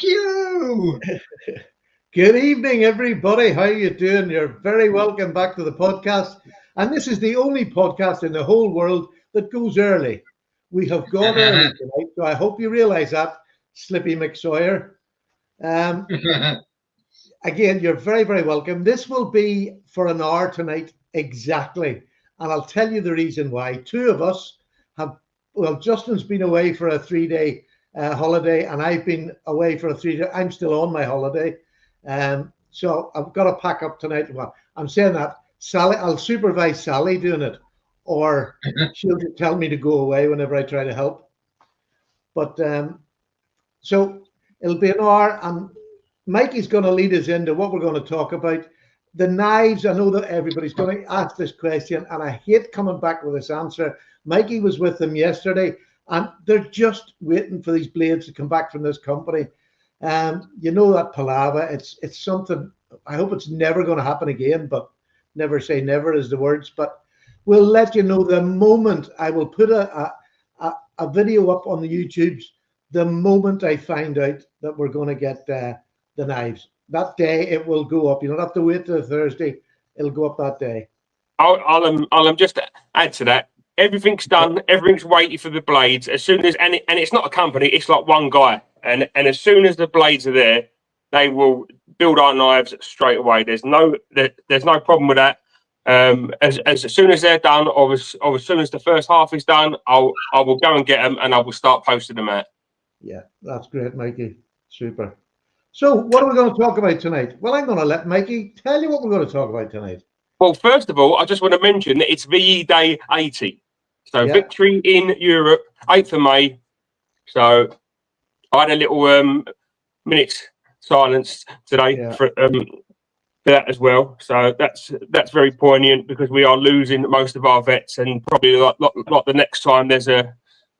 you. Good evening, everybody. How you doing? You're very welcome back to the podcast. And this is the only podcast in the whole world that goes early. We have gone early tonight, so I hope you realise that, Slippy McSawyer. Again, you're very, very welcome. This will be for an hour tonight exactly. And I'll tell you the reason why. Two of us have, well, Justin's been away for a 3-day holiday, and I've been away for a 3-day. I'm still on my holiday. So I've got to pack up tonight. Well, I'm saying that Sally, I'll supervise Sally doing it, or she'll tell me to go away whenever I try to help. But so it'll be an hour, and Mikey's going to lead us into what we're going to talk about. The knives. I know that everybody's going to ask this question, and I hate coming back with this answer. Mikey was with them yesterday, and they're just waiting for these blades to come back from this company. You know that palaver. It's something. I hope it's never going to happen again, but never say never is the words. But we'll let you know the moment. I will put a video up on the YouTubes the moment I find out that we're going to get the knives. That day it will go up. You don't have to wait till Thursday. It'll go up that day. I'll just add to that. Everything's done. Everything's waiting for the blades. As soon as and it's not a company. It's like one guy. And as soon as the blades are there, they will build our knives straight away. There's no problem with that. As soon as they're done, or as soon as the first half is done, I will go and get them, and I will start posting them out. Yeah, that's great, Mikey. Super. So what are we going to talk about tonight? Well, I'm going to let Mikey tell you what we're going to talk about tonight. Well, first of all, I just want to mention that it's VE Day 80. So Yeah. Victory in Europe, 8th of May. So I had a little minute's silence today for that as well. So that's very poignant, because we are losing most of our vets, and probably like the next time there's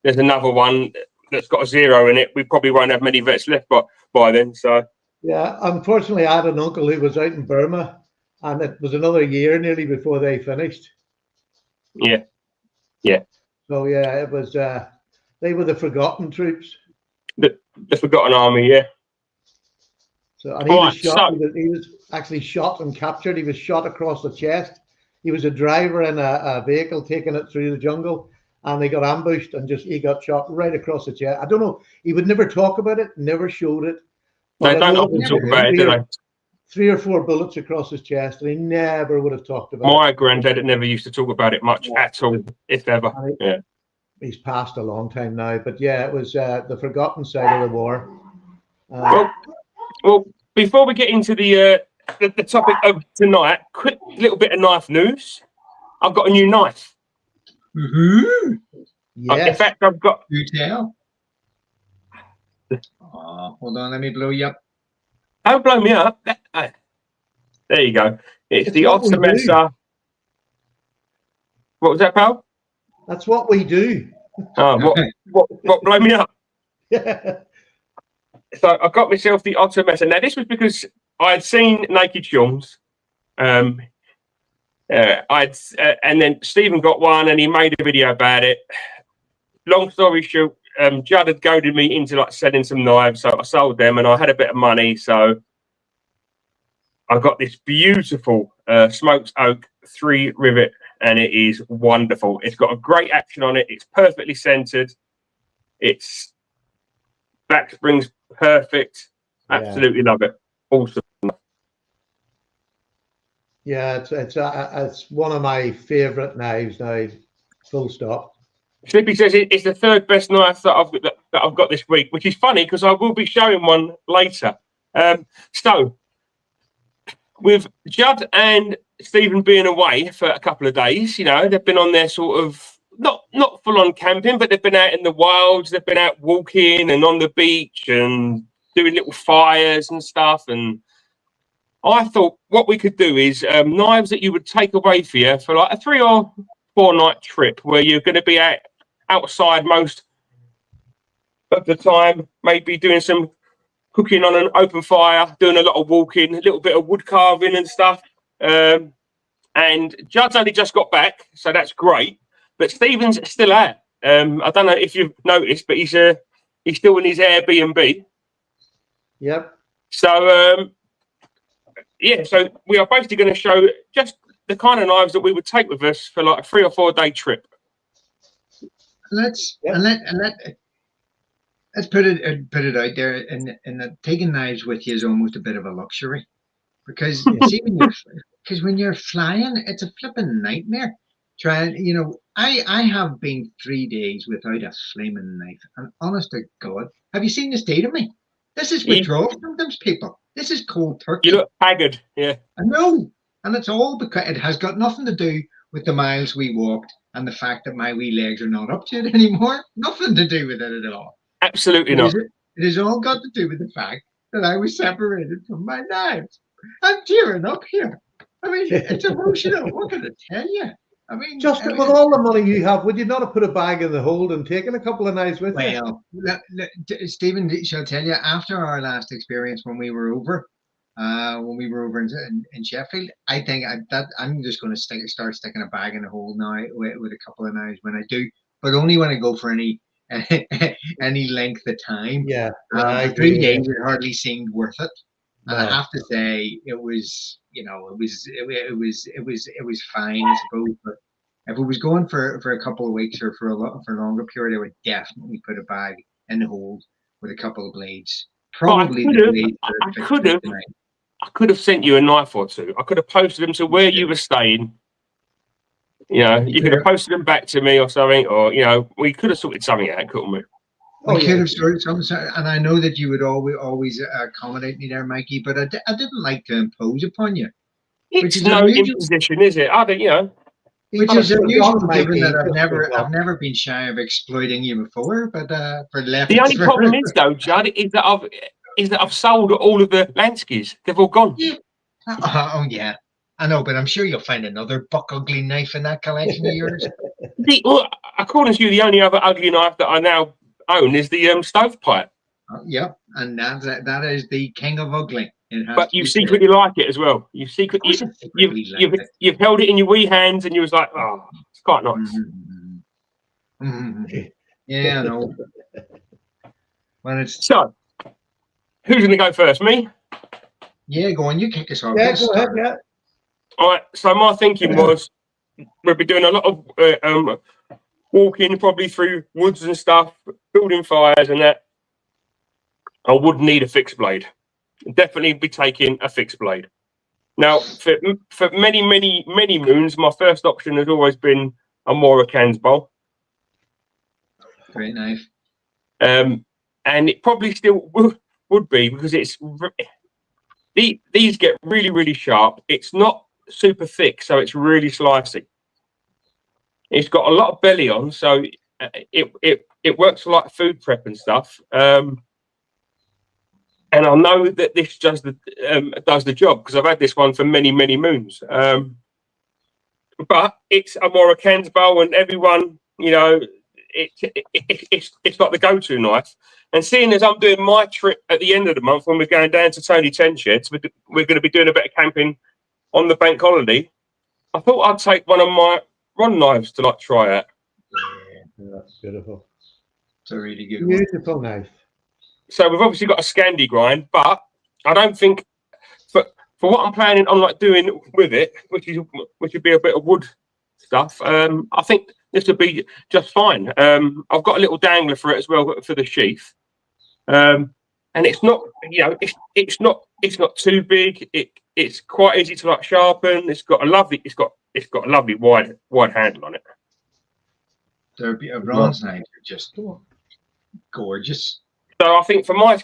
another one that's got a 0 in it, we probably won't have many vets left by then. So yeah, unfortunately, I had an uncle who was out in Burma, and it was another year nearly before they finished. Yeah. So yeah, it was. They were the forgotten troops. The forgotten army, yeah. So, and he was shot. He was actually shot and captured. He was shot across the chest. He was a driver in a vehicle taking it through the jungle, and they got ambushed, and he got shot right across the chest. I don't know. He would never talk about it. Never showed it. They don't often talk about it, do they? 3 or 4 bullets across his chest, and he never would have talked about it. My granddad never used to talk about it much at all, if ever. Yeah. He's passed a long time now, but yeah, it was the forgotten side of the war. Well, before we get into the topic of tonight, quick little bit of knife news. I've got a new knife. Mm-hmm. Yes. In fact, I've got. You tell. Oh, hold on, let me blow you up. Don't blow me up. There you go. It's the Optimessa. What was that, pal? That's what we do. Oh, what blow me up? So I got myself the Optimessa. Now, this was because I had seen Naked Films. And then Stephen got one, and he made a video about it. Long story short, Judd had goaded me into like selling some knives, so I sold them, and I had a bit of money, so I got this beautiful smoked oak 3 rivet, and it is wonderful. It's got a great action on it. It's perfectly centered. It's back springs perfect. Absolutely love it. Awesome. Yeah, it's one of my favorite knives now. Full stop. Slippy says it's the 3rd best knife that I've got this week, which is funny because I will be showing one later. So with Judd and Stephen being away for a couple of days, you know, they've been on their sort of not full on camping, but they've been out in the wilds. They've been out walking and on the beach and doing little fires and stuff. And I thought what we could do is knives that you would take away for you for like a 3 or 4 night trip, where you're going to be outside most of the time, maybe doing some cooking on an open fire, doing a lot of walking, a little bit of wood carving and stuff. And Judd's only just got back, so that's great. But Stephen's still out. I don't know if you've noticed, but he's still in his Airbnb. Yep. So yeah, so we are basically going to show just the kind of knives that we would take with us for like a 3 or 4 day trip. Let's Yep. let's put it out there, and that taking knives with you is almost a bit of a luxury, because see, when you're flying, it's a flipping nightmare. Trying, I have been 3 days without a flaming knife, and honest to God, have you seen the state of me? This is withdrawal symptoms, people. This is cold turkey. You look haggard, yeah. I know, and it's all because it has got nothing to do with the miles we walked and the fact that my wee legs are not up to it anymore. Nothing to do with it at all. Absolutely not. It has all got to do with the fact that I was separated from my knives. I'm tearing up here. I mean, it's emotional. What can I tell you? I mean, Justin, with all the money you have, would you not have put a bag in the hold and taken a couple of knives with you? Well, Stephen, shall I tell you, after our last experience when we were over in Sheffield, I think that I'm just going to start sticking a bag in the hole now with a couple of knives when I do, but only when I go for any any length of time. Yeah, for 3 days, it hardly seemed worth it. No. And I have to say, it was fine, I suppose. But if it was going for a couple of weeks or for a longer period, I would definitely put a bag in the hold with a couple of blades. Probably the blades that are fixed for tonight. I could have sent you a knife or two. I could have posted them to where you were staying. You could have posted them back to me or something, or we could have sorted something out, couldn't we? We could have sorted something, and I know that you would always accommodate me there, Mikey. But I didn't like to impose upon you. It's no imposition, is it? I don't, Which is unusual, given that I've never been shy of exploiting you before. But for left, the only problem is though, Judd, is that I've sold all of the Lanskys. They've all gone. Yeah. Oh yeah, I know, but I'm sure you'll find another buck ugly knife in that collection of yours. Well, according to you, the only other ugly knife that I now own is the stovepipe. Yep, and that is the king of ugly. But you secretly like it as well. You've held it in your wee hands, and you was like, oh, it's quite nice. Yeah, I know. So, who's going to go first? Me? Yeah, go on. You kick us off. Yeah, go ahead. Yeah. All right. So my thinking was we'll be doing a lot of walking, probably through woods and stuff, building fires and that. I would need a fixed blade. Definitely be taking a fixed blade. Now, for many, many, many moons, my first option has always been a Mora Cansbowl. Great knife. And it probably still would be, because these get really, really sharp. It's not super thick, so it's really slicey. It's got a lot of belly on, so it works for like food prep and stuff. And I know that this does the job, because I've had this one for many, many moons. But it's a Mora Cansbowl, and everyone, it's like the go-to knife. And seeing as I'm doing my trip at the end of the month when we're going down to Tony Tenshed's, we're going to be doing a bit of camping on the bank holiday. I thought I'd take one of my Ron knives to try out. Yeah, that's beautiful. It's a really good beautiful knife. So we've obviously got a Scandi grind, but I don't think for what I'm planning on doing with it, which would be a bit of wood stuff. I think this would be just fine. I've got a little dangler for it as well for the sheath, and it's not it's not too big. It's quite easy to sharpen. It's got a lovely wide handle on it. Ron's knives are just gorgeous. So I think for my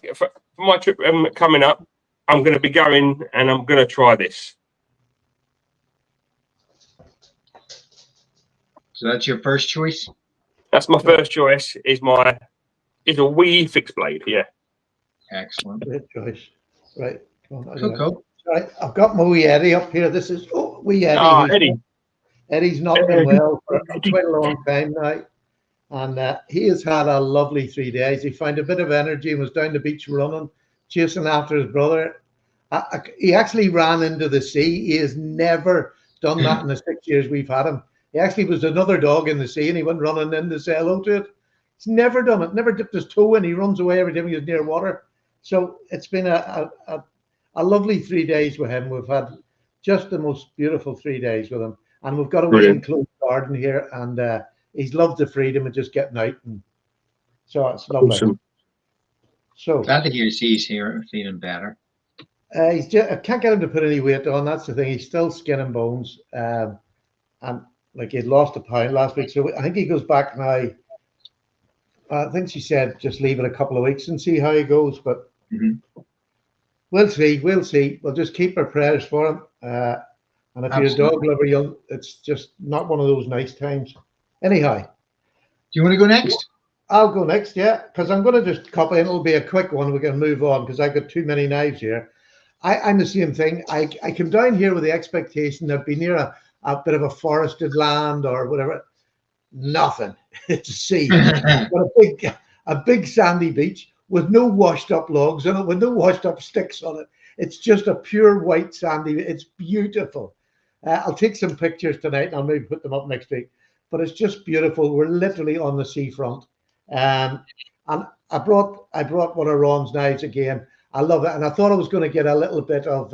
trip coming up, I'm going to be going and I'm going to try this. So that's your first choice? That's my first choice. Is a wee fixed blade. Yeah. Excellent. Great choice. Right. Cool. Right. I've got my wee Eddie up here. This is wee Eddie. Eddie. Eddie's not been well for quite a long time now. And he has had a lovely 3 days. He found a bit of energy and was down the beach running, chasing after his brother. He actually ran into the sea. He has never done that in the 6 years we've had him. He actually was another dog in the sea, and he went running in to say hello to it. He's never done it, never dipped his toe in. He runs away every time he gets near water. So it's been a lovely 3 days with him. We've had just the most beautiful 3 days with him, and we've got a wee Brilliant. enclosed garden here, and he's loved the freedom of just getting out, and so it's lovely. Awesome. So Glad to hear he's here feeling better. he's just, I can't get him to put any weight on. That's the thing. He's still skin and bones, and like he'd lost a pound last week. So I think he goes back now. I think she said just leave it a couple of weeks and see how he goes. But we'll see. We'll see. We'll just keep our prayers for him. And if you're a dog lover, it's just not one of those nice times. Anyhow, do you want to go next? I'll go next, yeah, because I'm going to just copy, and it'll be a quick one. We can move on because I've got too many knives here. I'm the same thing. I came down here with the expectation that I'd be near a bit of a forested land or whatever. Nothing. It's a sea. But a big sandy beach with no washed up logs on it, with no washed up sticks on it. It's just a pure white sandy. It's beautiful. I'll take some pictures tonight and I'll maybe put them up next week. But it's just beautiful. We're literally on the seafront. And I brought one of Ron's knives again. I love it. And I thought I was going to get a little bit of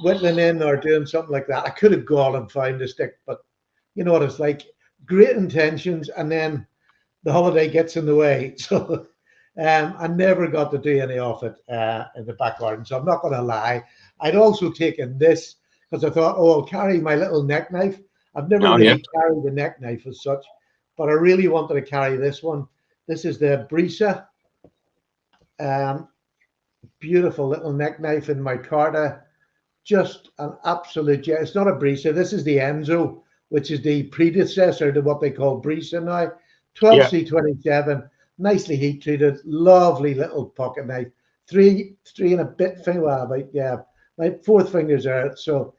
whittling in or doing something like that. I could have gone and found a stick, but you know what it's like. Great intentions, and then the holiday gets in the way. So I never got to do any of it in the back garden. So I'm not going to lie. I'd also taken this because I thought, oh, I'll carry my little neck knife. I've never really carried the neck knife as such, but I really wanted to carry this one. This is the Brisa. Beautiful little neck knife in micarta. Just an absolute gem. It's not a Brisa. This is the Enzo, which is the predecessor to what they call Brisa now. 12C27, nicely heat treated, lovely little pocket knife. Three and a bit finger, well, my fourth finger's there. So,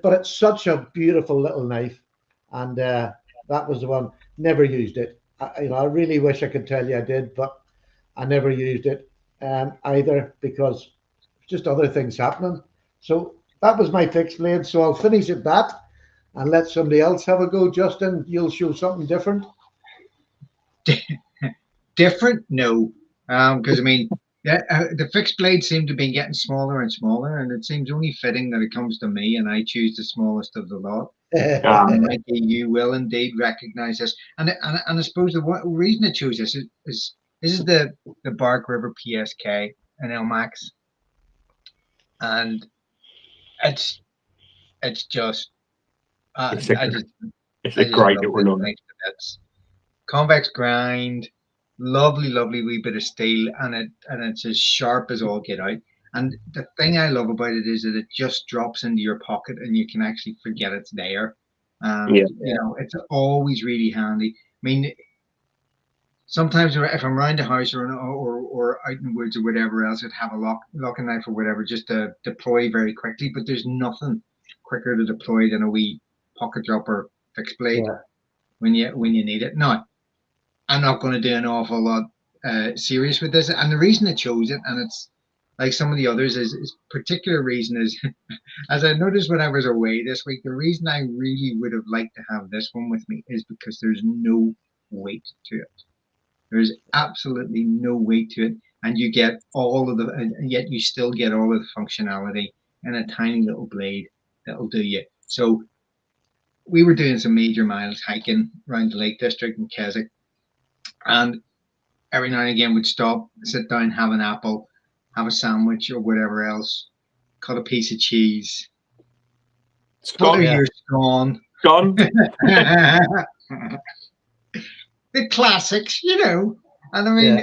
but it's such a beautiful little knife, and that was the one. Never used it. I really wish I could tell you I did, but I never used it either because just other things happening. So that was my fixed blade. So I'll finish at that and let somebody else have a go. Justin, you'll show something different. Different? No, because I mean, the fixed blades seem to be getting smaller and smaller, and it seems only fitting that it comes to me and I choose the smallest of the lot. Mikey, you will indeed recognize this, and I suppose the reason I chose this is this is the Bark River PSK and LMAX, and it's just it's a great little knife. Convex grind, lovely wee bit of steel, and it's as sharp as all get out. And the thing I love about it is that it just drops into your pocket and you can actually forget it's there. You know, it's always really handy. I mean, sometimes if I'm around the house or out in the woods or whatever else, I'd have a locking knife or whatever just to deploy very quickly. But there's nothing quicker to deploy than a wee pocket dropper fixed blade when you need it. Now, I'm not going to do an awful lot serious with this, and the reason I chose it, and it's like some of the others, is particular reason is, as I noticed when I was away this week, the reason I really would have liked to have this one with me is because there's no weight to it. There's absolutely no weight to it, and you get all of the, and yet you still get all of the functionality in a tiny little blade that'll do you. So we were doing some major miles hiking around the Lake District in Keswick, and every now and again we'd stop, sit down, have an apple, have a sandwich or whatever else, cut a piece of cheese, butter your scone. The classics, you know. And I mean,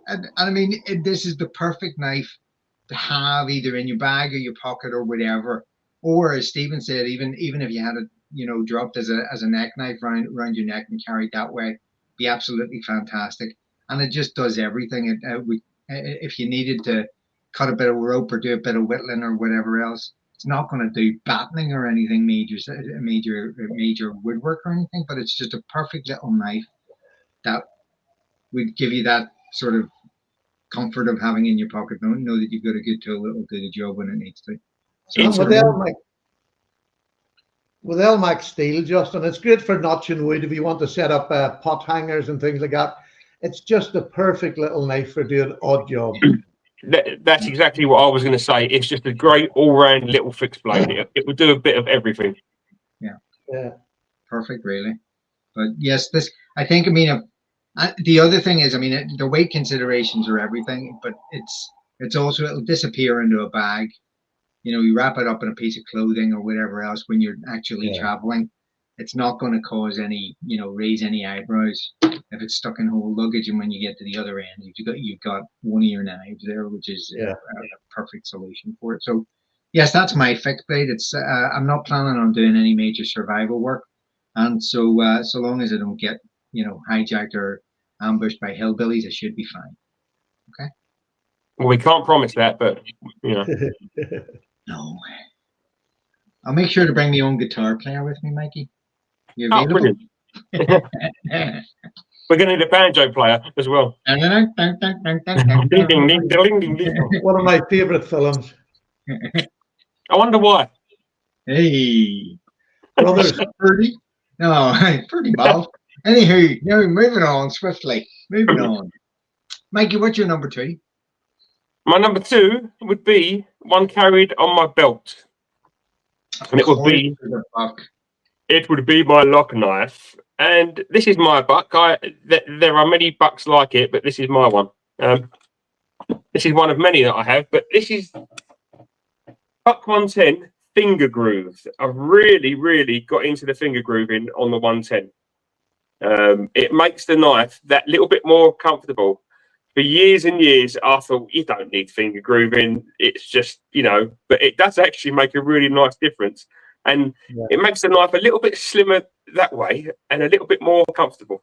and I mean, this is the perfect knife to have either in your bag or your pocket or whatever. Or as Stephen said, even if you had it, you know, dropped as a neck knife around your neck and carried that way, be absolutely fantastic. And it just does everything. If you needed to cut a bit of rope or do a bit of whittling or whatever else, it's not going to do battening or anything major woodwork or anything, but it's just a perfect little knife that would give you that sort of comfort of having in your pocket. Know that you've got a good tool that will do the job when it needs to. So with LMAX steel, Justin, it's great for notching wood if you want to set up pot hangers and things like that. It's just the perfect little knife for doing odd job. That's exactly what I was going to say. It's just a great all-round little fixed blade. It would do a bit of everything. Yeah. Perfect, really. But yes, this, I think, I mean, the other thing is, I mean, the weight considerations are everything, but it's also, it'll disappear into a bag. You know, you wrap it up in a piece of clothing or whatever else when you're actually traveling. It's not going to cause any, you know, raise any eyebrows if it's stuck in whole luggage. And when you get to the other end, you've got one of your knives there, which is a perfect solution for it. So yes, that's my fixed blade. It's I'm not planning on doing any major survival work, and so so long as I don't get, you know, hijacked or ambushed by hillbillies, I should be fine. Okay. Well, we can't promise that, but you know. No. I'll make sure to bring my own guitar player with me, Mikey. You Oh, available? brilliant. We're going to need a banjo player as well. One Ding, ding, ding, ding, ding, ding. One of my favourite films. I wonder why. Hey, Brothers. Purdy? No, Purdy Ball. Anywho, no, moving on swiftly. Moving on. Mikey, what's your number 2? My number 2 would be one carried on my belt. And it would be my lock knife. And this is my buck. There are many bucks like it, but this is my one. This is one of many that I have, but this is Buck 110 finger grooves. I've really got into the finger grooving on the 110. It makes the knife that little bit more comfortable. For years and years, I thought, you don't need finger grooving. It's just, you know, but it does actually make a really nice difference. And it makes the knife a little bit slimmer that way and a little bit more comfortable.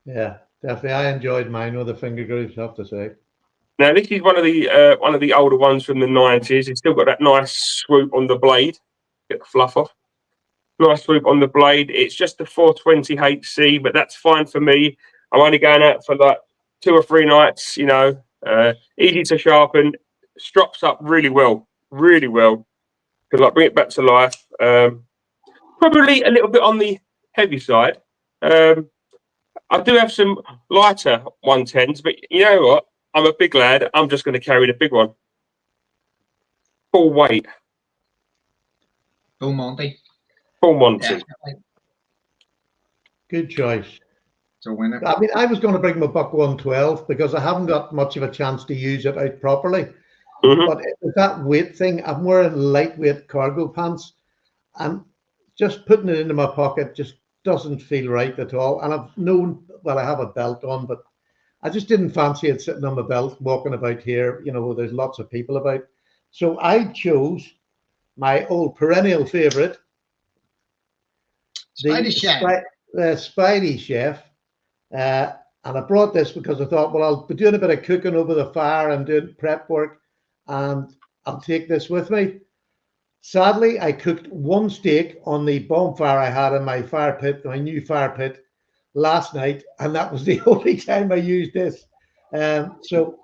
Yeah, definitely. I enjoyed mine with the finger grooves, I have to say. Now, this is one of the older ones from the 90s. It's still got that nice swoop on the blade. Get the fluff off. Nice swoop on the blade. It's just a 420 HC, but that's fine for me. I'm only going out for like 2 or 3 nights, you know. Easy to sharpen. Strops up really well. Could like bring it back to life. Probably a little bit on the heavy side. I do have some lighter 110s, but you know what? I'm a big lad. I'm just going to carry the big one. Full weight. Full Monty. Full Monty. Definitely. Good choice. So winner. I mean, I was going to bring my Buck 112 because I haven't got much of a chance to use it out properly. But with that weight thing, I'm wearing lightweight cargo pants, and just putting it into my pocket just doesn't feel right at all. And I've known, well, I have a belt on, but I just didn't fancy it sitting on my belt, walking about here, you know, where there's lots of people about. So I chose my old perennial favorite, Spidey Chef. The Spidey Chef. And I brought this because I thought, well, I'll be doing a bit of cooking over the fire and doing prep work, and I'll take this with me. Sadly, I cooked one steak on the bonfire I had in my fire pit, my new fire pit, last night, and that was the only time I used this. So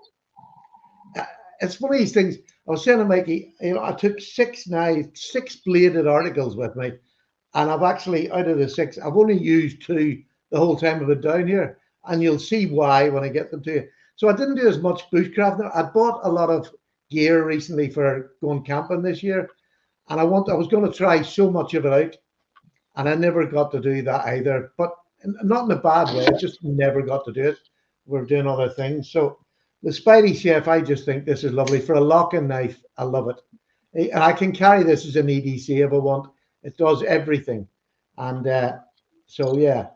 it's one of these things. I was saying to Mikey, you know, I took 6 bladed articles with me, and I've actually, out of the 6, I've only used 2 the whole time I've been down here, and you'll see why when I get them to you. So I didn't do as much bushcrafting. I bought a lot of gear recently for going camping this year, and I was going to try so much of it out, and I never got to do that either. But not in a bad way. I just never got to do it. We're doing other things. So the Spidey Chef, I just think this is lovely for a locking knife. I love it, and I can carry this as an EDC if I want. It does everything, and so yeah,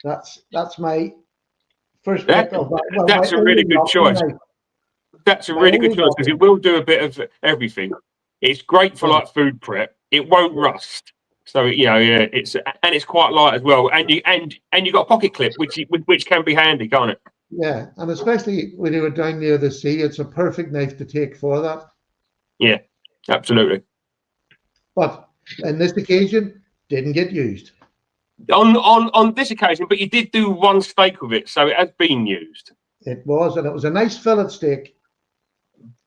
that's my first pick of that. Well, that's a really good choice. That's a really good choice because it will do a bit of everything. It's great for like food prep. It won't rust. So you know, yeah, it's quite light as well, and you got a pocket clip, which can be handy, can't it? Yeah, and especially when you were down near the sea, it's a perfect knife to take for that. Yeah, absolutely. But on this occasion, didn't get used. On this occasion, but you did do one steak with it, so it has been used. It was, and it was a nice fillet steak.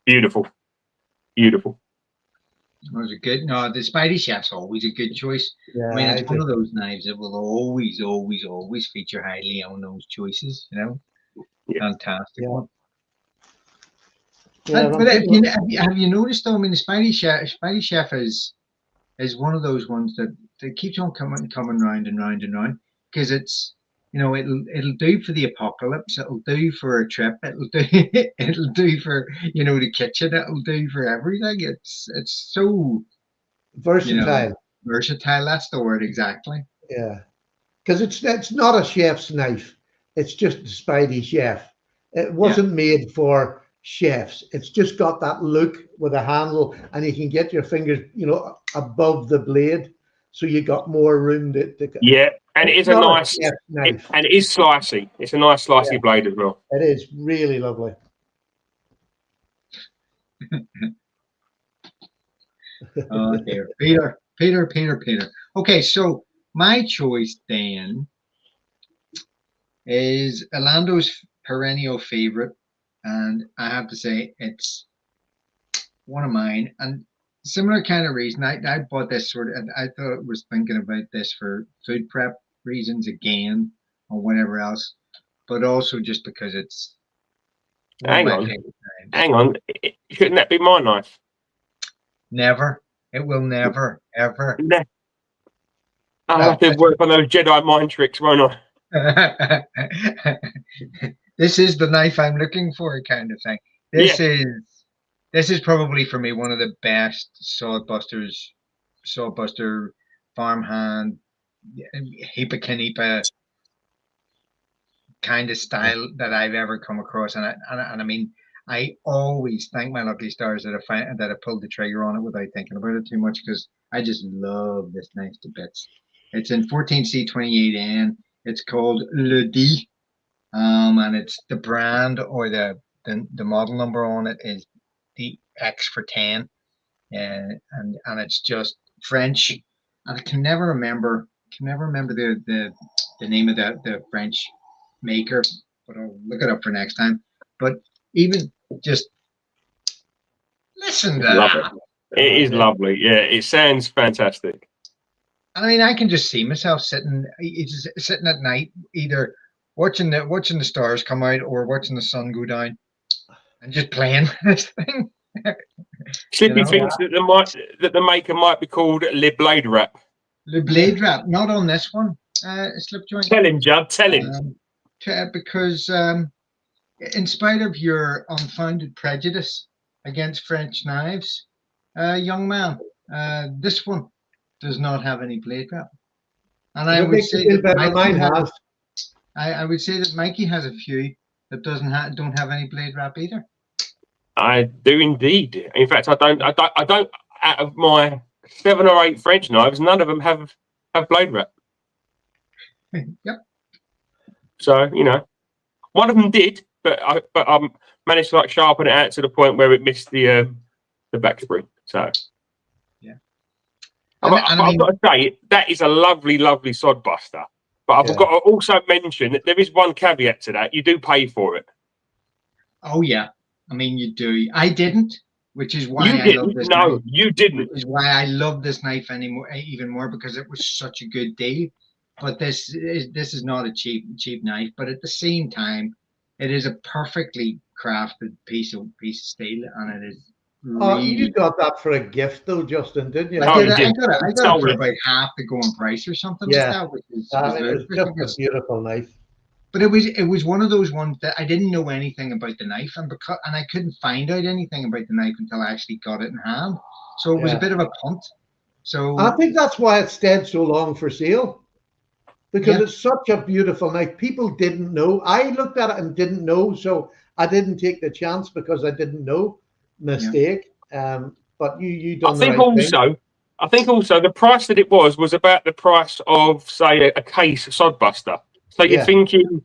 Beautiful. Was it good? No, the Spidey Chef's always a good choice. Yeah, I mean, it's one of those knives that will always feature highly on those choices, you know? Yeah. Fantastic one. Yeah, But have you noticed though? I mean, the Spidey Chef is one of those ones that keeps on coming round and round and round because it's it'll do for the apocalypse, it'll do for a trip, it'll do it'll do for the kitchen, it'll do for everything. It's so versatile. Versatile. That's the word exactly. Yeah, because it's not a chef's knife. It's just a Spidey Chef. It wasn't made for chefs. It's just got that look with a handle, and you can get your fingers, above the blade, so you got more room to. Yeah, and it is a nice knife, and it is slicey. It's a nice slicey blade as well. It is really lovely. Oh dear, Peter. Okay, so my choice then is Orlando's perennial favorite, and I have to say it's one of mine. And similar kind of reason, I bought this I thought it was thinking about this for food prep reasons again, or whatever else, but also just because it's one of my favorite times. Hang on, shouldn't that be my knife? Never. It will never, ever. I'll have to work on those Jedi mind tricks, won't I? This is the knife I'm looking for, kind of thing. This is probably for me one of the best sawbuster farmhand heapa canepa kind of style that I've ever come across, and I mean, I always thank my lucky stars that I pulled the trigger on it without thinking about it too much, because I just love this knife to bits. It's in 14C28N. It's called Le D, and it's the brand or the model number on it is the X for 10, and it's just French, and I can never remember the name of the French maker, but I'll look it up for next time. But even just listen to that. It is lovely. Yeah, it sounds fantastic. I mean, I can just see myself sitting at night, either watching the stars come out or watching the sun go down, and just playing this thing. Slippy thinks that the maker might be called Le Blade Wrap. Le Blade Wrap, not on this one. Slip joint. Tell him, Judd. Tell him. Because in spite of your unfounded prejudice against French knives, young man, this one does not have any blade wrap, and I would say that I would say that Mikey has a few that don't have any blade wrap either. I do indeed. In fact, I don't. Out of my 7 or 8 French knives, none of them have blade wrap. Yep. So one of them did, but I managed to sharpen it out to the point where it missed the back spring. So yeah. I've got to say that is a lovely, lovely sod buster. But I've got to also mention that there is one caveat to that. You do pay for it. Oh yeah, I mean you do. I didn't, which is why I love this knife. No, you didn't. Which is why I love this knife even more, because it was such a good deal. But this is not a cheap knife. But at the same time, it is a perfectly crafted piece of steel, and it is. Really, you got that for a gift, though, Justin, didn't you? I got it for about half the going price or something like that. Which is it was just a beautiful knife. But it was one of those ones that I didn't know anything about the knife, and I couldn't find out anything about the knife until I actually got it in hand. So it was a bit of a punt. So I think that's why it stayed so long for sale, because it's such a beautiful knife. People didn't know. I looked at it and didn't know, so I didn't take the chance because I didn't know. Mistake. But you done the right thing. I think also the price that it was about the price of, say, a case of sodbuster. So you're thinking,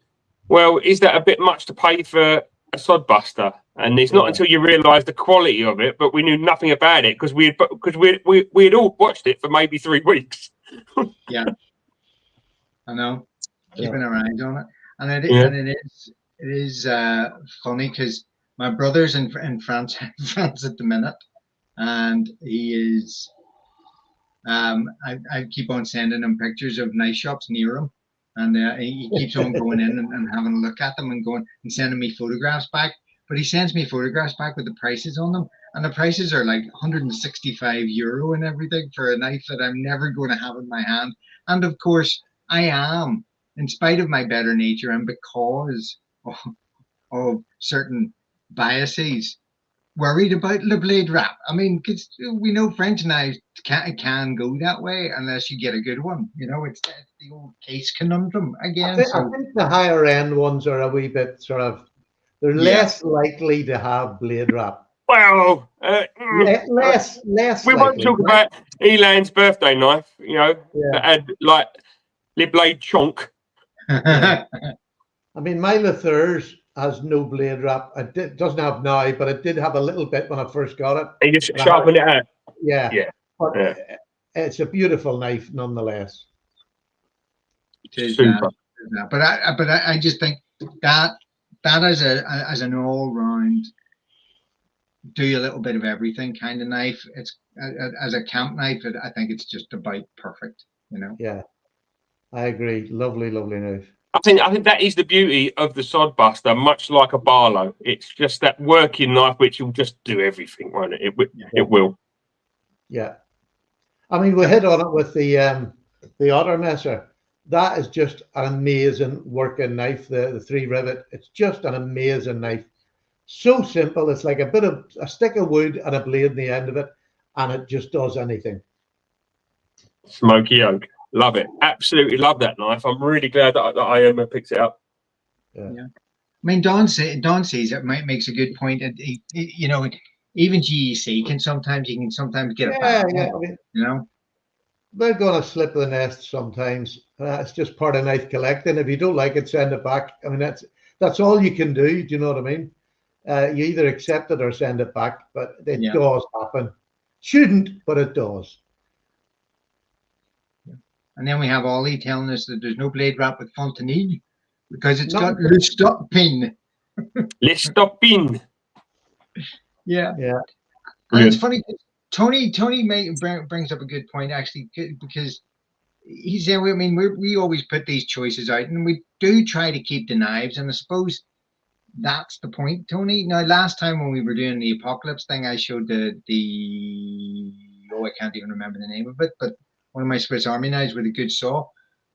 well, is that a bit much to pay for a sodbuster? And it's not until you realise the quality of it, but we knew nothing about it because we had all watched it for maybe 3 weeks. Yeah, I know, keeping our eyes on it, and it is funny because my brother's in France at the minute, and he is. I keep on sending him pictures of knife shops near him, and he keeps on going in and having a look at them and going and sending me photographs back. but he sends me photographs back with the prices on them, and the prices are like €165 and everything for a knife that I'm never going to have in my hand. And of course, I am, in spite of my better nature and because of certain biases, worried about the blade wrap. I mean, because we know French knives can go that way unless you get a good one. It's the old case conundrum again. I think the higher end ones are a wee bit sort of, they're less likely to have blade wrap. Well, less we won't likely, talk right? about Elan's birthday knife, Yeah. that had like the blade chonk. Yeah. I mean, my Lethers has no blade wrap. It doesn't have now, but it did have a little bit when I first got it. And you just sharpen it out. Yeah. Yeah. But it's a beautiful knife nonetheless. Super. But I just think that as an all round do a little bit of everything kind of knife. It's as a camp knife. I think it's just about perfect. Yeah, I agree. Lovely, lovely knife. I think that is the beauty of the Sodbuster, much like a Barlow. It's just that working knife which will just do everything, won't it? It will. Yeah. I mean, we hit on it with the Otter Messer. That is just an amazing working knife. The 3 rivet. It's just an amazing knife. So simple. It's like a stick of wood and a blade in the end of it, and it just does anything. Smoky oak. Love it. Absolutely love that knife. I'm really glad that I picked it up. Yeah. I mean, Don says it makes a good point. Even GEC can sometimes get a bad one. I mean, they're going to slip the nest sometimes. It's just part of knife collecting. If you don't like it, send it back. I mean, that's all you can do. Do you know what I mean? You either accept it or send it back, but it does happen. Shouldn't, but it does. And then we have Ollie telling us that there's no blade wrap with Fontenille because it's got Le Stop Pin. Le Stop Pin. Yeah. And it's funny. Tony brings up a good point actually, because he said, I mean, we always put these choices out, and we do try to keep the knives, and I suppose that's the point, Tony. Now, last time when we were doing the Apocalypse thing, I showed I can't even remember the name of it, but one of my Swiss Army knives with a good saw.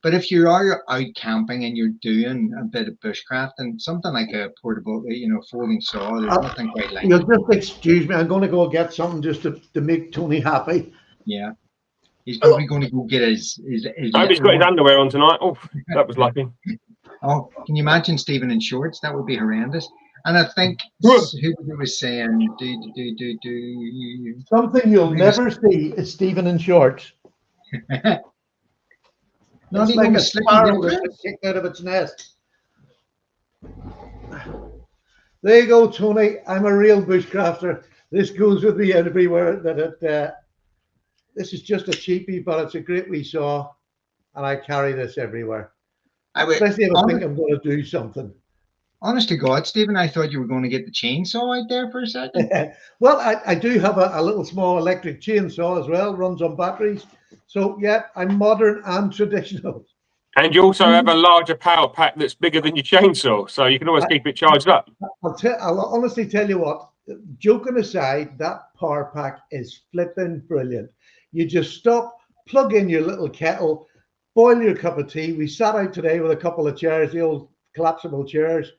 But if you are out camping and you're doing a bit of bushcraft, and something like a portable, folding saw, there's nothing quite like it. You'll just excuse me. I'm going to go get something just to make Tony happy. Yeah. He's probably going to go get his I hope he's got his underwear on tonight. Oh, that was lucky. Oh, can you imagine Stephen in shorts? That would be horrendous. And I think who was saying, something you'll never see is Stephen in shorts. Not it's even like a sparrow that's kicked out of its nest. There you go, Tony. I'm a real bushcrafter. This goes with me everywhere. This is just a cheapie, but it's a great wee saw, and I carry this everywhere. Especially if I think I'm going to do something. Honest to God, Stephen, I thought you were going to get the chainsaw out there for a second. Well, I do have a little small electric chainsaw as well, runs on batteries. So, yeah, I'm modern and traditional. And you also have a larger power pack that's bigger than your chainsaw, so you can always keep it charged up. I'll honestly tell you what, joking aside, that power pack is flipping brilliant. You just stop, plug in your little kettle, boil your cup of tea. We sat out today with a couple of chairs, the old collapsible chairs,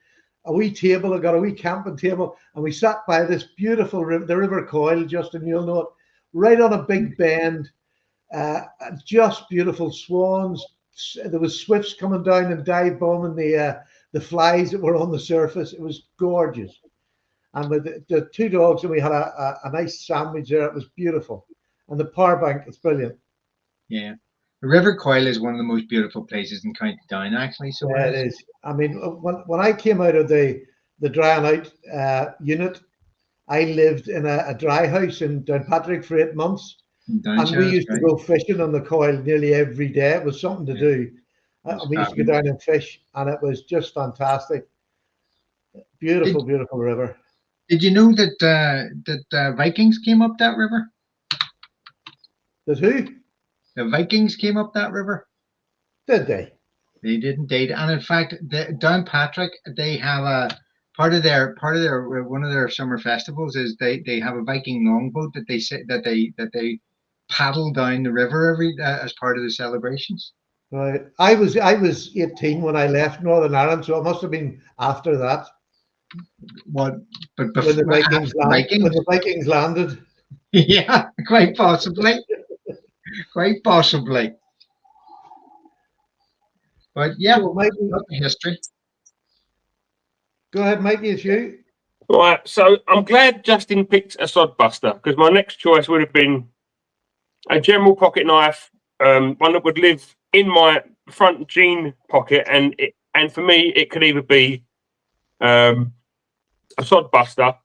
a wee table. I got a wee camping table, and we sat by this beautiful the River Coyle, Justin, you'll know it, right on a big bend. Just beautiful swans. There was swifts coming down and dive bombing the flies that were on the surface. It was gorgeous. And with the 2 dogs, and we had a nice sandwich there. It was beautiful. And the power bank, it's brilliant. Yeah. The River Coyle is one of the most beautiful places in County Down, actually. So yeah, it is. I mean, when I came out of the drying out unit, I lived in a dry house in Downpatrick for 8 months. And we used to go fishing on the Coyle nearly every day. It was something to do. We used to go down and fish, and it was just fantastic. Beautiful, beautiful river. Did you know that Vikings came up that river? Did who? The Vikings came up that river. Did they? They didn't. And in fact, Downpatrick, they have a part of their one of their summer festivals is they have a Viking longboat that they paddle down the river every as part of the celebrations. Right. I was 18 when I left Northern Ireland, so it must have been after that What? But when the before Vikings when the Vikings landed. yeah, quite possibly, quite possibly. But yeah, So Mikey, that's the history. go ahead, Mikey, it's you. Right, so I'm glad Justin picked a sodbuster because my next choice would have been a general pocket knife, one that would live in my front jean pocket, and for me it could either be a sodbuster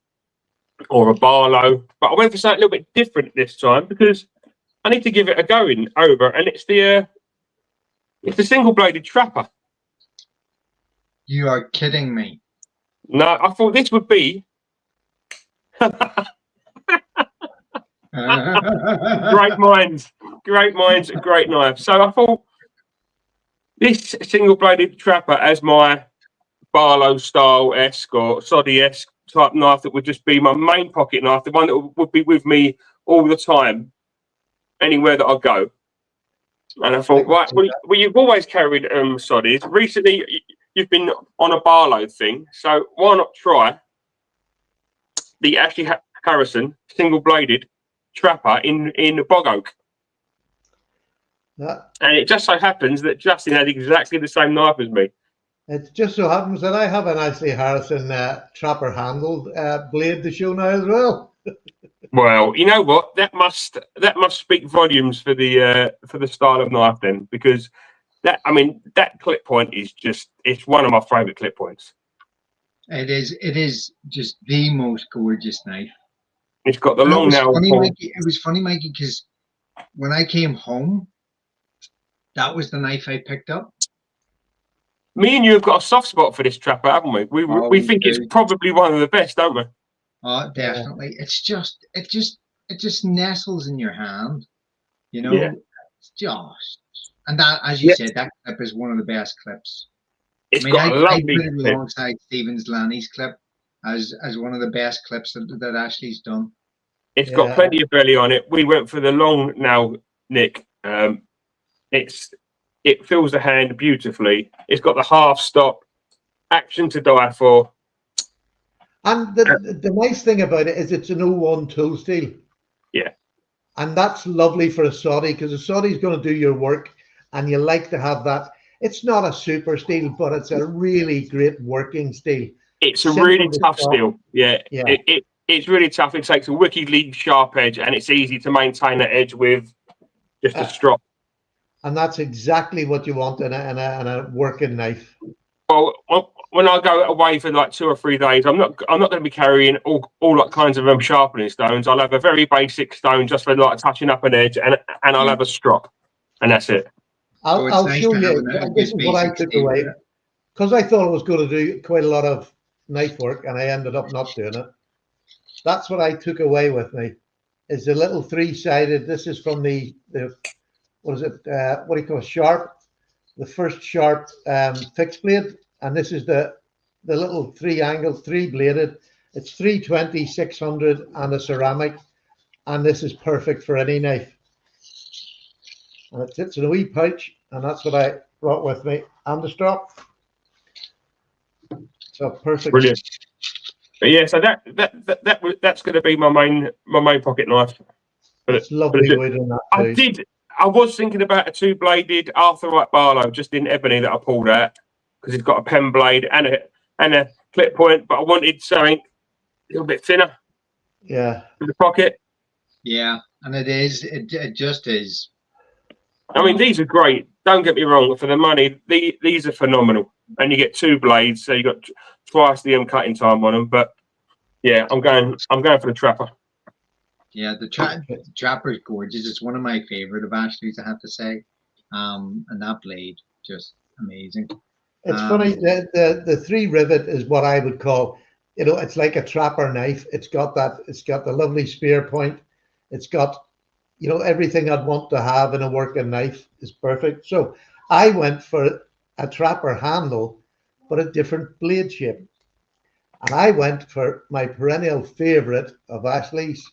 or a Barlow, but I went for something a little bit different this time because I need to give it a go over, and it's the single-bladed trapper. You are kidding me. No, I thought this would be great minds, great knife. So I thought this single-bladed trapper as my Barlow style-esque or Soddy-esque type knife that would just be my main pocket knife, the one that would be with me all the time, anywhere that I go. And I thought, right, well you've always carried Soddies. Recently, you've been on a Barlow thing, so why not try the Ashley Harrison single-bladed trapper in bog oak? And it just so happens that Justin had exactly the same knife as me. It just so happens that I have an Ashley Harrison trapper handled blade to show now as well. Well, you know what? That must speak volumes for the style of knife then, because that clip point is it's one of my favourite clip points. It is just the most gorgeous knife. It's got the long nail. It was funny, Mikey, because when I came home, that was the knife I picked up. Me and you have got a soft spot for this trapper, haven't we? We think it's probably one of the best, don't we? Oh, definitely. It just nestles in your hand, you know. Yeah. It's just, and that, as you said, that clip is one of the best clips. It's got a lovely I put it alongside Stephen's Lanny's clip as one of the best clips that Ashley's done. It's got plenty of belly on it. We went for the long nail, Nick. It fills the hand beautifully. It's got the half stop, action to die for. And the nice thing about it is it's an 01 tool steel. Yeah. And that's lovely for a Soddy because a Soddy is going to do your work and you like to have that. It's not a super steel, but it's a really great working steel. It's a really tough steel. Yeah. It's really tough. It takes a wickedly sharp edge and it's easy to maintain that edge with just a strop. And that's exactly what you want in a working knife. Well, when I go away for like 2 or 3 days, I'm not going to be carrying all like kinds of sharpening stones. I'll have a very basic stone just for like touching up an edge, and I'll have a strop, and that's it. I'll show you. This is what I took away because I thought I was going to do quite a lot of knife work, and I ended up not doing it. That's what I took away with me. Is the little 3-sided. This is from the what is it? What do you call it? Sharp, the first sharp fixed blade, and this is the little 3-angle 3-bladed. It's 320, 600, and a ceramic, and this is perfect for any knife. And it sits in a wee pouch, and that's what I brought with me, and the strap. So perfect. Brilliant. But yeah, so that's going to be my main pocket knife. But it's lovely wood in that too. I was thinking about a 2-bladed Arthurite Barlow just in ebony that I pulled out because it's got a pen blade and a clip point, but I wanted something a little bit thinner. Yeah. For the pocket. Yeah, and it just is. I mean, these are great. Don't get me wrong. For the money, these are phenomenal, and you get 2 blades, so you got twice the cutting time on them. But yeah, I'm going for the trapper. Yeah, the trapper is gorgeous. It's one of my favorite of Ashley's, I have to say. And that blade, just amazing. It's funny. The 3 rivet is what I would call. It's like a trapper knife. It's got the lovely spear point. It's got, everything I'd want to have in a working knife is perfect. So I went for a trapper handle, but a different blade shape. And I went for my perennial favourite of Ashley's,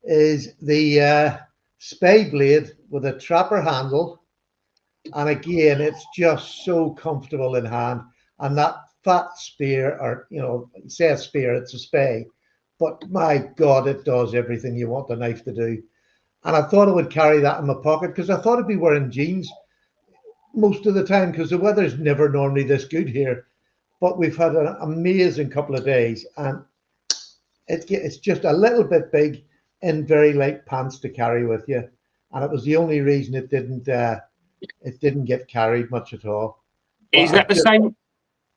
is the spay blade with a trapper handle. And again, it's just so comfortable in hand. And that fat spear, or, you know, say a spear, it's a spay. But my God, it does everything you want the knife to do. And I thought I would carry that in my pocket because I thought I'd be wearing jeans most of the time because the weather's never normally this good here. But we've had an amazing couple of days, and it's just a little bit big in very light pants to carry with you. And it was the only reason it didn't get carried much at all. Is that the same?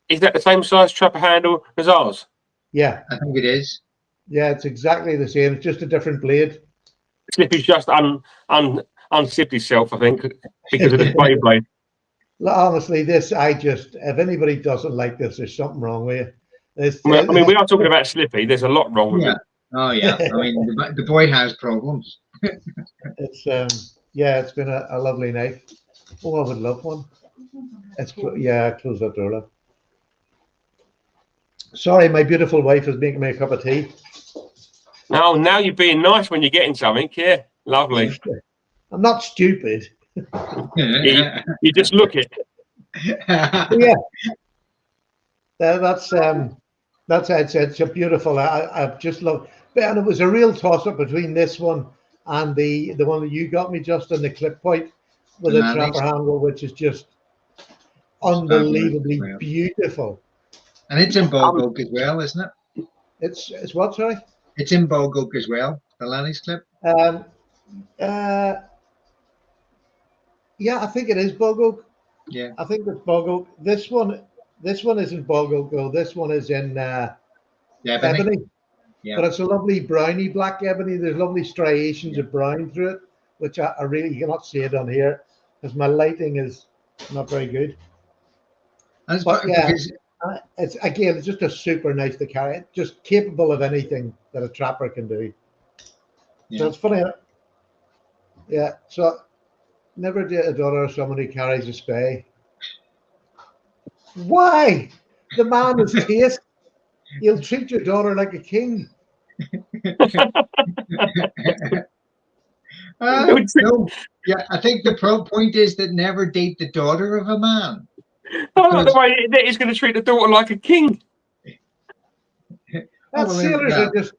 Is that the same size trapper handle as ours? Yeah, I think it is. yeah, it's exactly the same. It's just a different blade. Slippy's just unzipped himself, I think, because of the spray blade. Honestly, if anybody doesn't like this, there's something wrong with you. I mean, we are talking about Slippy. There's a lot wrong with Yeah. him. Oh yeah. I mean, the boy has problems. It's been a lovely night. Oh, I would love one. Close that door. Love. Sorry, my beautiful wife is making me a cup of tea. Oh, now you're being nice when you're getting something. Yeah, lovely. I'm not stupid. You just look it. Yeah, that's it's a beautiful. I've just loved, and it was a real toss up between this one and the one that you got me, Justin, the clip point with a trapper handle, which is just unbelievably beautiful. And it's in bog oak as well, isn't it? It's what, sorry? It's in bog oak as well, the Lanny's clip. Yeah, I think it is bog oak. Yeah, I think it's bog oak. This one isn't bog oak though. This one is in ebony. Yeah. But it's a lovely browny black ebony. There's lovely striations of brown through it, which I really, you cannot see it on here because my lighting is not very good. But yeah, it's just a super nice to carry. It's just capable of anything that a trapper can do. Yeah. So it's funny. Yeah. So never date a daughter of someone who carries a spay. Why? The man is taste. You'll treat your daughter like a king. No, yeah, I think the point is that never date the daughter of a man. I like the way that he's going to treat the daughter like a king. Sailors are just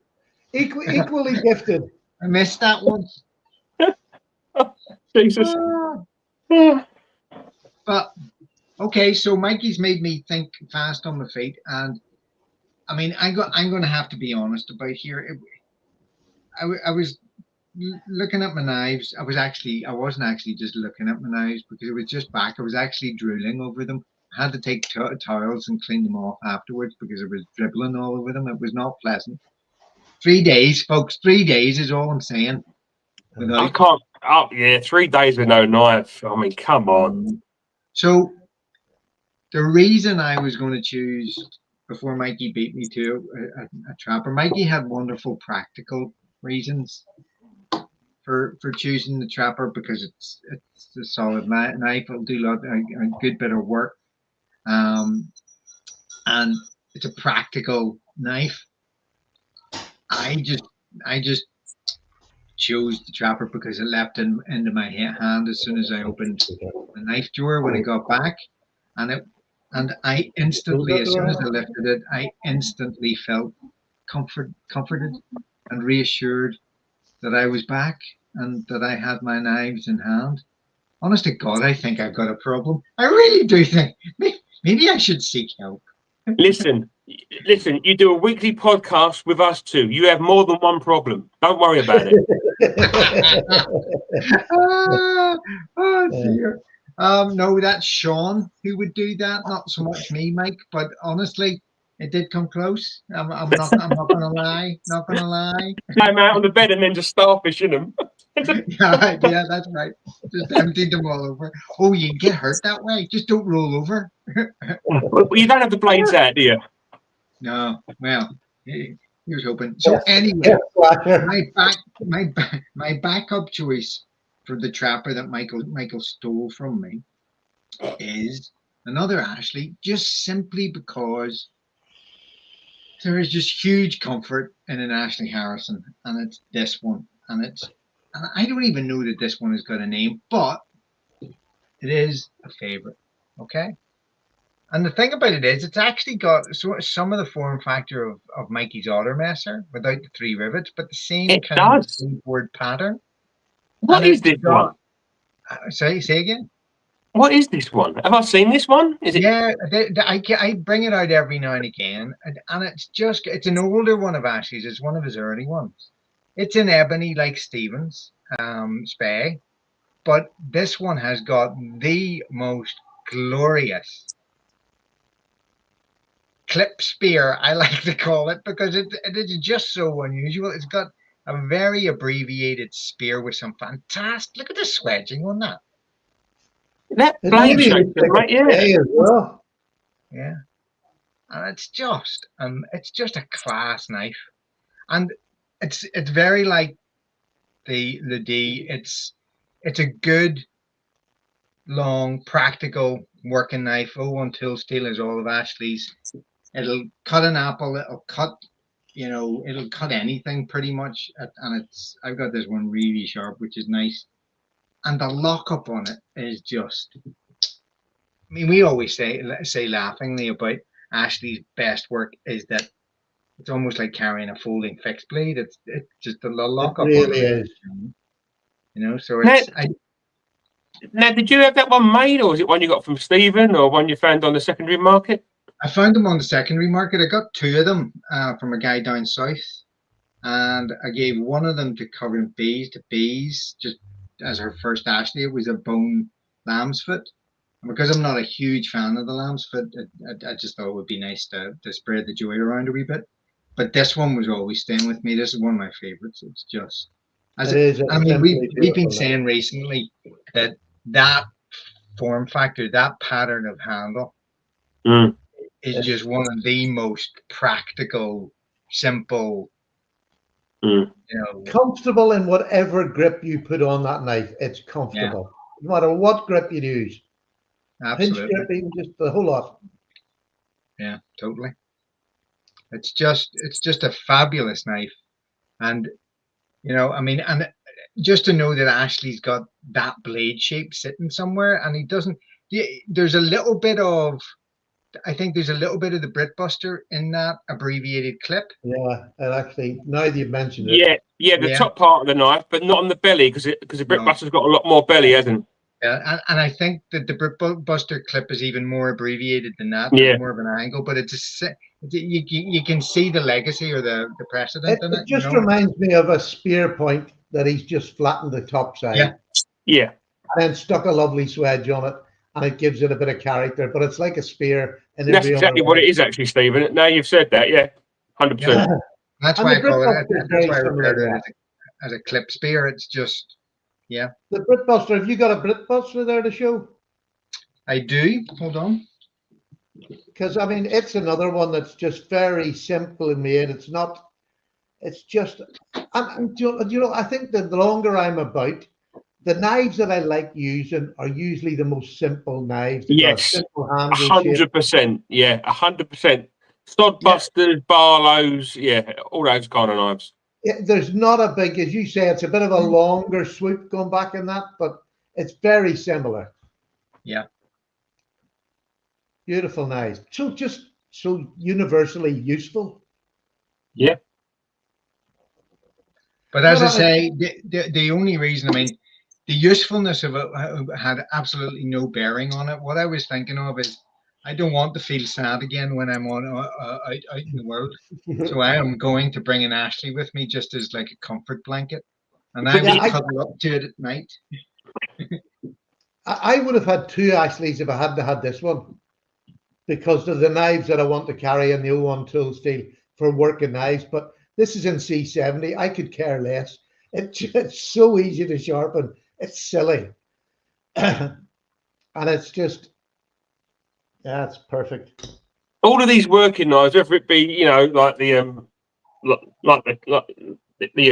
equally gifted. I missed that one. Jesus. But okay, so Mikey's made me think fast on my feet, and I mean, I'm going to have to be honest about here. I was looking at my knives. I wasn't actually just looking at my knives because it was just back. I was actually drooling over them. I had to take towels and clean them off afterwards because I was dribbling all over them. It was not pleasant. 3 days, folks. 3 days is all I'm saying. I can't. Oh, yeah, 3 days with no knife. I mean, come on. So the reason I was going to choose, before Mikey beat me to a trapper, Mikey had wonderful practical reasons for choosing the trapper because it's a solid knife. It'll do a good bit of work, and it's a practical knife. I just chose the trapper because it leapt into my hand as soon as I opened the knife drawer when I got back, and I instantly, as soon as I lifted it, I instantly felt comforted and reassured that I was back and that I had my knives in hand. Honest to God, I think I've got a problem. I really do think maybe I should seek help. Listen, you do a weekly podcast with us too. You have more than one problem. Don't worry about it. Oh dear. No, that's Sean who would do that, not so much me, Mike, but honestly, it did come close. I'm not gonna lie. Not gonna lie. I'm out on the bed and then just starfishing them. Yeah, that's right. Just emptied them all over. Oh, you get hurt that way. Just don't roll over. Well, you don't have the blades out, do you? No. Well, here's hoping. So anyway, my backup choice for the trapper that Michael stole from me is another Ashley, just simply because there is just huge comfort in an Ashley Harrison, and it's this one, and I don't even know that this one has got a name, but it is a favorite. Okay. And the thing about it is, it's actually got sort of some of the form factor of Mikey's Otter Messer without the 3 rivets, but the same It kind of does. board pattern. What And is this one? Say again. What is this one? Have I seen this one? Is it? Yeah, I bring it out every now and again, and it's an older one of Ashley's. It's one of his early ones. It's in ebony like Stevens, Spey, but this one has got the most glorious clip spear, I like to call it, because it is just so unusual. It's got a very abbreviated spear with some fantastic. Look at the swedging on that. That It blade really shape, looks like right? a Yeah. spey as well. Yeah, and it's just a class knife, and it's very like the D. It's a good, long, practical working knife. 01 tool steel is all of Ashley's. It'll cut an apple. It'll cut, it'll cut anything pretty much. And I've got this one really sharp, which is nice. And the lockup on it is just. I mean, we always say laughingly about Ashley's best work is that it's almost like carrying a folding fixed blade. It's just the It lockup on really it. is. So Now, now, did you have that one made, or was it one you got from Stephen, or one you found on the secondary market? I found them on the secondary market. I got 2 of them from a guy down south, and I gave one of them to Coven Bees just as her first Ashley. It was a bone lamb's foot. And because I'm not a huge fan of the lamb's foot, I just thought it would be nice to spread the joy around a wee bit. But this one was always staying with me. This is one of my favorites. It's just, It is. I mean, we've been beautiful saying recently that form factor, that pattern of handle, is just one of the most practical, simple, comfortable in whatever grip you put on that knife. It's comfortable, no matter what grip you use. Absolutely. Pinch grip, even just the whole lot. Yeah, totally. It's just a fabulous knife, and I mean, and just to know that Ashley's got that blade shape sitting somewhere, and he doesn't. There's a little bit of. I think there's a little bit of the Britbuster in that abbreviated clip. Yeah, and actually, now that you've mentioned it. Yeah, the top part of the knife, but not on the belly, because the Britbuster's got a lot more belly, hasn't it? Yeah, and I think that the Britbuster clip is even more abbreviated than that. Yeah, more of an angle, but you can see the legacy or the precedent in it. It just reminds me of a spear point that he's just flattened the top side. Yeah, and then stuck a lovely swedge on it, and it gives it a bit of character. But it's like a spear. And that's exactly what it is, actually, Stephen. Now you've said that, 100%. That's why I call it. That's why I refer to it as a clip spear. It's just, The Britbuster. Have you got a Britbuster there to show? I do. Hold on. Because I mean, it's another one that's just very simple and made. It's not. It's just. And I think that the longer I'm about, the knives that I like using are usually the most simple knives. Yes, simple handle 100%. Yeah, 100%. Sodbusters, Barlows, all those kind of knives. There's not a big, as you say, it's a bit of a longer swoop going back in that, but it's very similar. Yeah. Beautiful knives. So just so universally useful. Yeah. But as I say, the only reason, I mean, the usefulness of it had absolutely no bearing on it. What I was thinking of is, I don't want to feel sad again when I'm out in the world. So I am going to bring an Ashley with me just as like a comfort blanket. And I will cuddle up to it at night. I would have had 2 Ashleys if I hadn't had this one, because of the knives that I want to carry in the 01 tool steel for working knives. But this is in C70. I could care less. It's so easy to sharpen. It's silly. And it's just, it's perfect. All of these working knives, whether it be, like the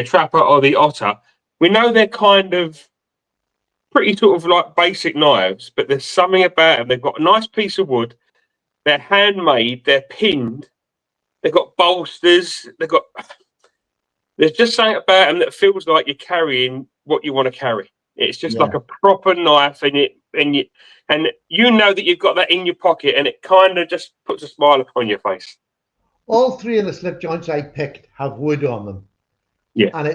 Trapper or the Otter, we know they're kind of pretty sort of like basic knives, but there's something about them. They've got a nice piece of wood. They're handmade. They're pinned. They've got bolsters. There's just something about them that feels like you're carrying what you want to carry. It's just like a proper knife, and you know that you've got that in your pocket, and it kind of just puts a smile upon your face. All three of the slip joints I picked have wood on them. Yeah. And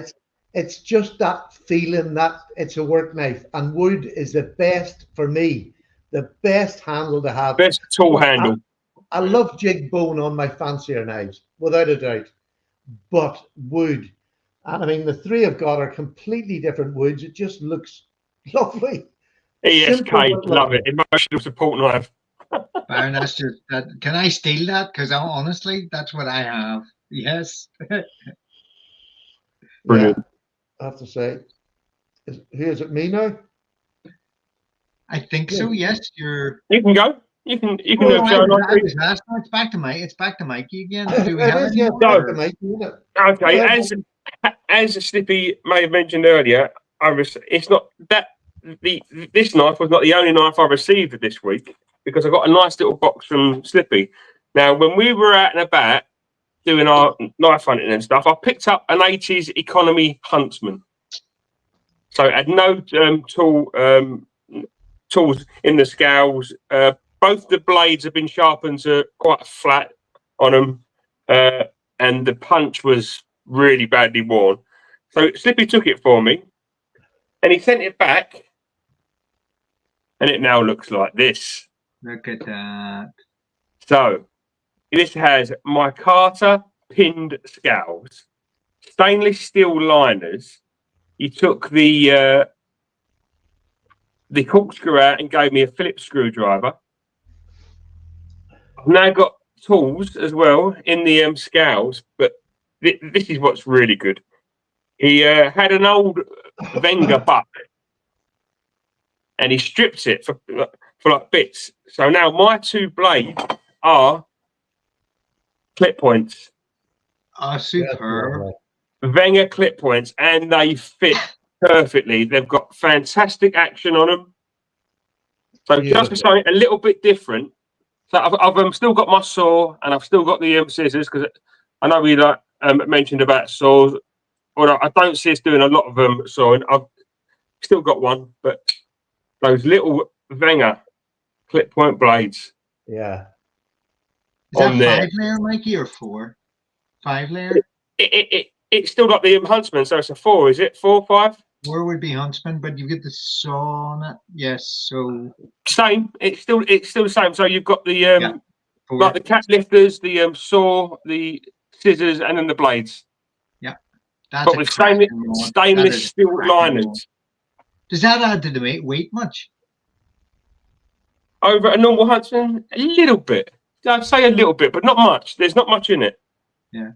it's just that feeling that it's a work knife, and wood is the best for me, the best handle to have. Best tool handle. I love jig bone on my fancier knives, without a doubt. But wood, and I mean, the three I've got are completely different woods. It just looks lovely. ESK, love it. Emotional support knife. Baron, that's just that. Can I steal that? Because honestly, that's what I have. Yes. Brilliant. Yeah, I have to say. Is it me now? I think so. Yes, you're. You can go. You can Oh, have Joe. I was last. No, it's back to Mike. It's back to Mikey again. Do we It have is, any yeah, more, back or- to Mikey, isn't it? Okay, Yeah. as Slippy may have mentioned earlier, it's not that this knife was not the only knife I received this week, because I got a nice little box from Slippy. Now, when we were out and about doing our knife hunting and stuff, I picked up an 80s economy Huntsman. So it had no tools in the scales. Both the blades have been sharpened to quite flat on them, and the punch was really badly worn. So Slippy took it for me, and he sent it back, and it now looks like this. Look at that. So this has micarta pinned scales, stainless steel liners. He took the corkscrew out and gave me a Phillips screwdriver. I've now got tools as well in the scales, but this is what's really good. He had an old Wenger buck, and he stripped it for like bits. So now my two blades are clip points. Oh, superb. Wenger clip points, and they fit perfectly. They've got fantastic action on them. So just for something a little bit different. So I've still got my saw, and I've still got the scissors, because I know we mentioned about saws. Well, I don't see us doing a lot of sawing. I've still got one, but those little Wenger clip point blades. Yeah. Is that on there. 5-layer, Mikey, or 4? 5-layer? It's still got the Huntsman, so it's a 4, is it? 4, 5? 4 would be Huntsman, but you get the saw on it. Yes, so Same. It's still the same. So you've got the 4. like the cat lifters, the saw, the scissors, and then the blades. Yeah, that's But with stainless steel liners. Does that add to the weight much? Over a normal Huntsman, a little bit. I'd say a little bit, but not much. There's not much in it. Yeah.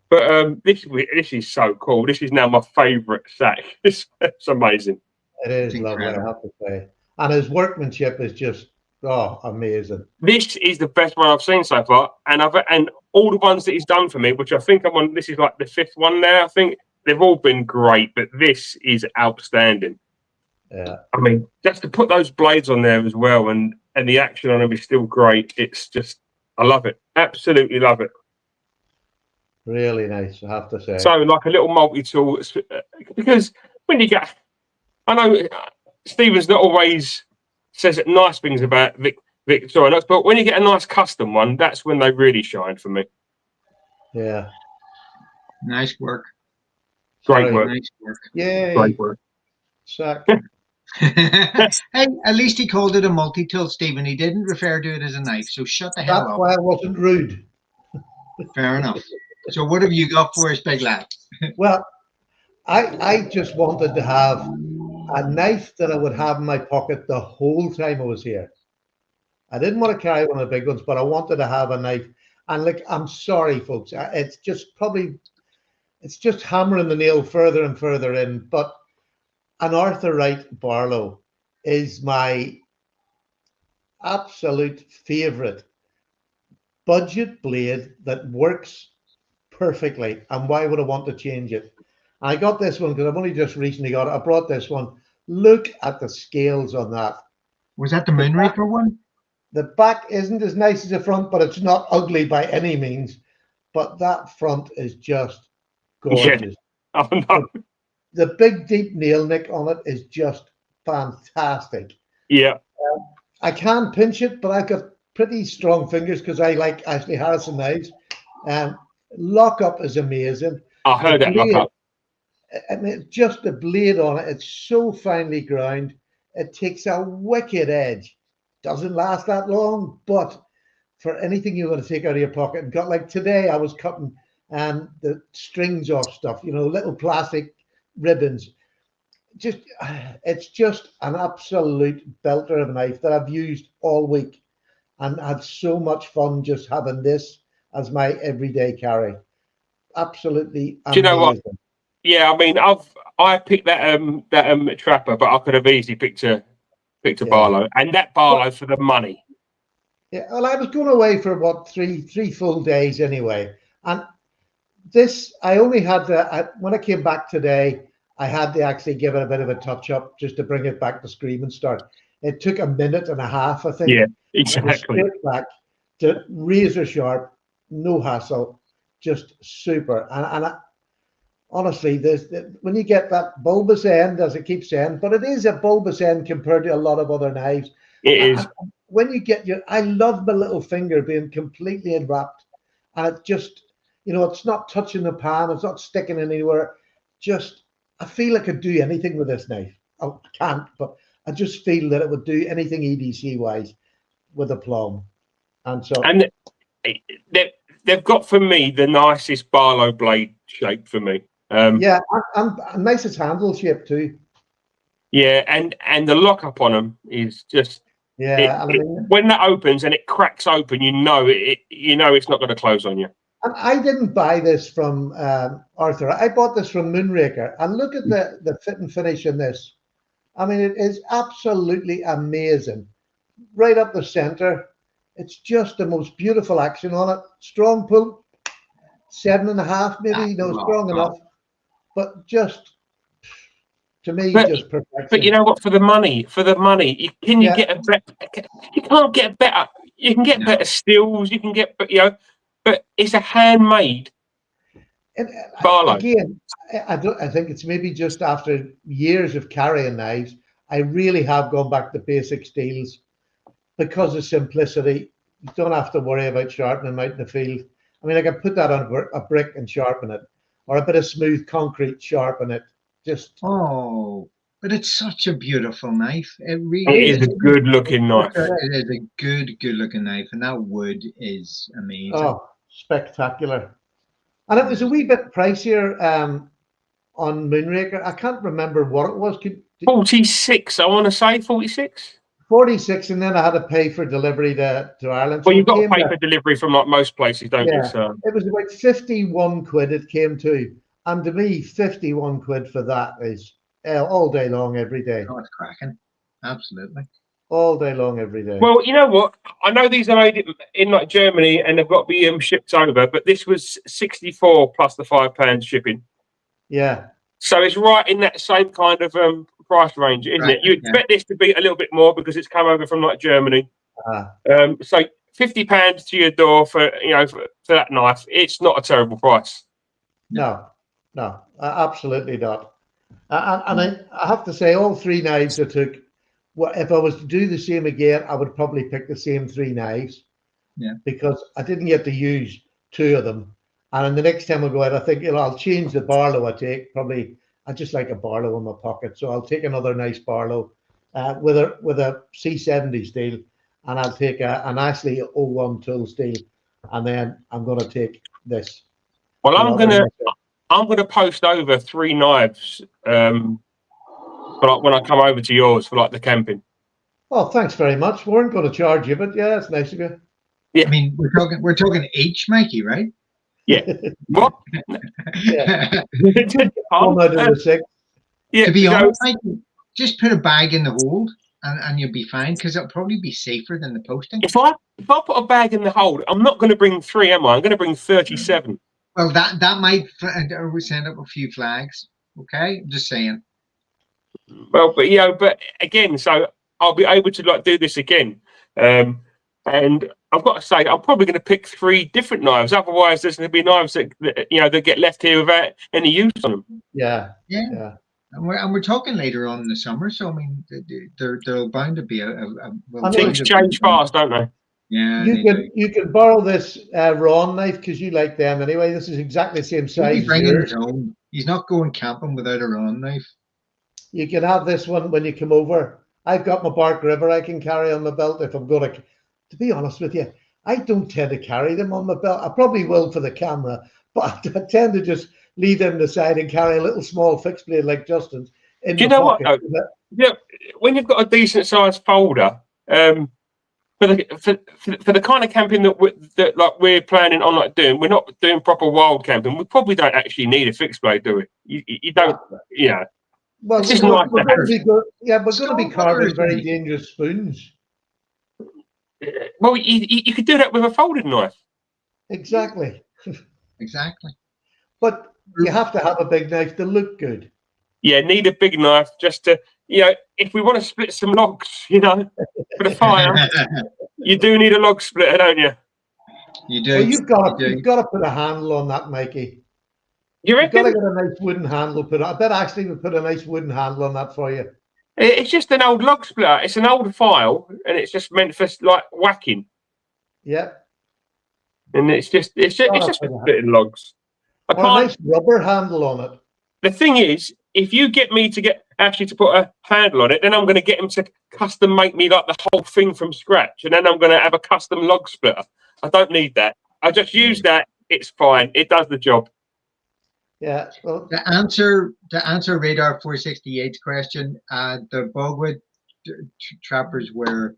But this is so cool. This is now my favourite sack. It's amazing. It is lovely, I have to say. And his workmanship is just amazing. This is the best one I've seen so far, and all the ones that he's done for me, which I think I'm on. This is like the 5th one now. I think they've all been great, but this is outstanding. Yeah. I mean, just to put those blades on there as well, and the action on them is still great. It's just, I love it. Absolutely love it. Really nice, I have to say. So, like a little multi-tool, because when you get, I know Stephen's not always says nice things about Victorinox, but when you get a nice custom one, that's when they really shine for me. Yeah. Nice work. Great work. Nice work. Yay. Great work. Sack. Hey, at least he called it a multi-tool, Stephen. He didn't refer to it as a knife, so shut the hell That's up. why I wasn't rude. Fair enough. So what have you got for us, big lad? Well, I just wanted to have a knife that I would have in my pocket the whole time I was here. I didn't want to carry one of the big ones, but I wanted to have a knife. And like, I'm sorry, folks, it's just hammering the nail further and further in. But an Arthur Wright Barlow is my absolute favorite budget blade that works perfectly. And why would I want to change it? I got this one because I've only just recently got it. I brought this one. Look at the scales on that. Was that the Moonraker one? The back isn't as nice as the front, but it's not ugly by any means. but that front is just Yeah. gorgeous. Oh no. The big deep nail nick on it is just fantastic. Yeah. I can pinch it, but I've got pretty strong fingers because I like Ashley Harrison knives. Lock up is amazing. I heard that lock up. I mean, just the blade on it, it's so finely ground. It takes a wicked edge. Doesn't last that long, but for anything you want to take out of your pocket and cut, like today, I was cutting the strings off stuff, little plastic ribbons. It's just an absolute belter of a knife that I've used all week and had so much fun just having this as my everyday carry. Absolutely amazing. Do you know what? Yeah, I mean, I picked that trapper, but I could have easily picked a Barlow, and that Barlow for the money. Yeah, well, I was going away for what three full days anyway, and this I only had to. When I came back today, I had to actually give it a bit of a touch up just to bring it back to scream and start. It took a minute and a half, I think. Yeah, exactly. Straight back to razor sharp, no hassle, just super. And honestly, when you get that bulbous end, as it keeps saying, but it is a bulbous end compared to a lot of other knives. It is. When you get I love my little finger being completely enwrapped, and it just, it's not touching the pan, it's not sticking anywhere. Just, I feel I could do anything with this knife. I can't, but I just feel that it would do anything EDC wise with a plum. And so, and they've got for me the nicest Barlow blade shape for me. yeah, and nicest handle shape too. Yeah, and the lockup on them is just when that opens and it cracks open, it's not going to close on you. And I didn't buy this from Arthur. I bought this from Moonraker, and look at the fit and finish in this. I mean, it is absolutely amazing. Right up the center, it's just the most beautiful action on it. Strong pull, 7.5 maybe, strong enough, but just. To me, just perfection. But you know what? For the money, you get a better. You can't get better. You can get better stills. You can get, but it's a handmade Barlow. Again, I think it's maybe just after years of carrying knives, I really have gone back to basic steels because of simplicity. You don't have to worry about sharpening them out in the field. I mean, I can put that on a brick and sharpen it, or a bit of smooth concrete, sharpen it. But it's such a beautiful knife. It really is a good looking knife. It is a good looking knife, and that wood is amazing. Oh, spectacular. And it was a wee bit pricier on Moonraker. I can't remember what it was. 46, I want to say 46. 46, and then I had to pay for delivery to Ireland. Well, you've got to pay for delivery from like most places, don't you? So it was about 51 quid it came to. And to me, 51 quid for that is all day long, every day. Oh, it's cracking. Absolutely. All day long, every day. Well, you know what? I know these are made in like Germany and they've got to be shipped over, but this was 64 plus the £5 shipping. Yeah. So it's right in that same kind of price range, isn't it? You expect this to be a little bit more because it's come over from like Germany. So £50 to your door for that knife. It's not a terrible price. No, absolutely not. And I have to say, all three knives I took. Well, if I was to do the same again, I would probably pick the same three knives. Yeah. Because I didn't get to use two of them. And the next time I go out, I think I'll change the Barlow I take. Probably I just like a Barlow in my pocket, so I'll take another nice Barlow with a C70 steel, and I'll take an Ashley 01 tool steel, and then I'm going to take this. Well, I'm gonna post over three knives for like when I come over to yours for like the camping. Oh, thanks very much. We weren't going to charge you, but yeah, it's nice of you. Yeah, I mean we're talking each, Mikey, right? Yeah. What? Yeah. Yeah. To be honest, Mikey, just put a bag in the hold and you'll be fine because it'll probably be safer than the posting. If I put a bag in the hold, I'm not going to bring 3, am I? I'm going to bring 37. Well, that might send up a few flags. Okay, I'm just saying. Well, but again, so I'll be able to like do this again, and I've got to say, I'm probably going to pick 3 different knives. Otherwise, there's going to be knives that that get left here without any use on them. Yeah. And we're talking later on in the summer, so I mean, there'll bound to be Things change fast, don't they? Yeah, you can borrow this Ron knife because you like them anyway. This is exactly the same size as yours. He's not going camping without a Ron knife. You can have this one when you come over. I've got my Bark River I can carry on my belt if I'm going to be honest with you, I don't tend to carry them on my belt. I probably will for the camera, but I tend to just leave them aside and carry a little small fixed blade like Justin's in Do you my know pocket. what? Yeah, when you've got a decent sized folder, for the kind of camping that we're planning on doing, we're not doing proper wild camping. We probably don't actually need a fixed blade, do we? You don't, yeah. Well, it's just we're nice going to be carving very dangerous spoons. Well, you could do that with a folded knife. Exactly. Exactly. But you have to have a big knife to look good. Yeah, need a big knife just to, if we want to split some logs, for the fire, you do need a log splitter, don't you? You do. Well, you've got to put a handle on that, Mikey. You reckon? You've got to get a nice wooden handle put on. I bet actually we put a nice wooden handle on that for you. It's just an old log splitter. It's an old file, and it's just meant for like whacking. Yeah. And it's just for splitting logs. Or a nice rubber handle on it. The thing is, if you get me to put a handle on it, then I'm going to get him to custom make me like the whole thing from scratch, and then I'm going to have a custom log splitter. I don't need that. I just use that. It's fine. It does the job. Yeah. Well, to answer Radar 468's question, the Bogwood trappers were